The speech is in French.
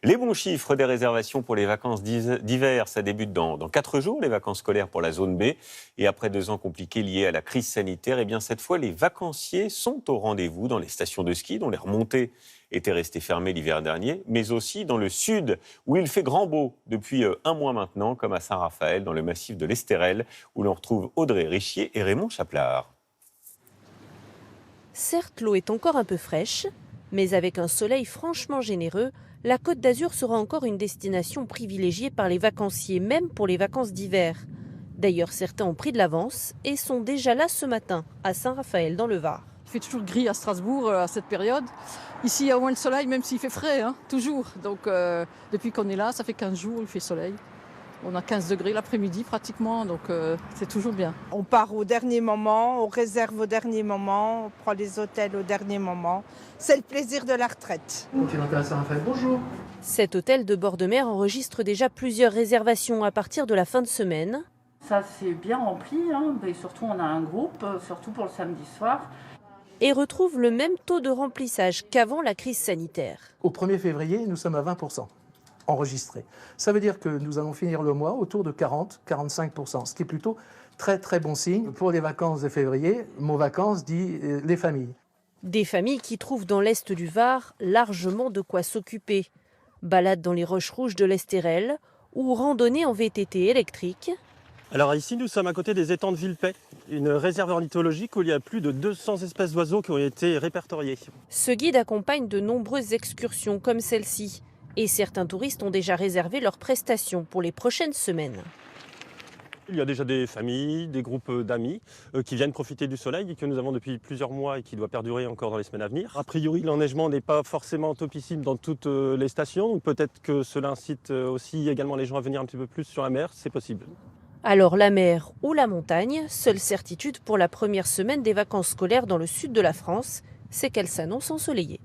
Les bons chiffres des réservations pour les vacances d'hiver, ça débute dans 4 jours, les vacances scolaires pour la zone B. Et après 2 ans compliqués liés à la crise sanitaire, eh bien cette fois, les vacanciers sont au rendez-vous dans les stations de ski dont les remontées étaient restées fermées l'hiver dernier, mais aussi dans le sud où il fait grand beau depuis un mois maintenant, comme à Saint-Raphaël, dans le massif de l'Estérel, où l'on retrouve Audrey Richier et Raymond Chaplard. Certes, l'eau est encore un peu fraîche, mais avec un soleil franchement généreux, la Côte d'Azur sera encore une destination privilégiée par les vacanciers, même pour les vacances d'hiver. D'ailleurs, certains ont pris de l'avance et sont déjà là ce matin, à Saint-Raphaël, dans le Var. Il fait toujours gris à Strasbourg à cette période. Ici, il y a au moins le soleil, même s'il fait frais, toujours. Donc, depuis qu'on est là, ça fait 15 jours, il fait soleil. On a 15 degrés l'après-midi pratiquement, donc c'est toujours bien. On part au dernier moment, on réserve au dernier moment, on prend les hôtels au dernier moment. C'est le plaisir de la retraite. Continental Saint-Raphaël, bonjour. Cet hôtel de bord de mer enregistre déjà plusieurs réservations à partir de la fin de semaine. Ça, c'est bien rempli, et surtout on a un groupe, surtout pour le samedi soir. Et retrouve le même taux de remplissage qu'avant la crise sanitaire. Au 1er février, nous sommes à 20% enregistrés. Ça veut dire que nous allons finir le mois autour de 40-45%, ce qui est plutôt très très bon signe. Pour les vacances de février, mot vacances dit les familles. Des familles qui trouvent dans l'est du Var largement de quoi s'occuper. Balades dans les roches rouges de l'Estérel ou randonnées en VTT électrique. Alors ici, nous sommes à côté des étangs de Villepet, une réserve ornithologique où il y a plus de 200 espèces d'oiseaux qui ont été répertoriées. Ce guide accompagne de nombreuses excursions comme celle-ci. Et certains touristes ont déjà réservé leurs prestations pour les prochaines semaines. Il y a déjà des familles, des groupes d'amis qui viennent profiter du soleil et que nous avons depuis plusieurs mois et qui doit perdurer encore dans les semaines à venir. A priori, l'enneigement n'est pas forcément topissime dans toutes les stations. Donc peut-être que cela incite aussi également les gens à venir un petit peu plus sur la mer, c'est possible. Alors la mer ou la montagne, seule certitude pour la première semaine des vacances scolaires dans le sud de la France, c'est qu'elle s'annonce ensoleillée.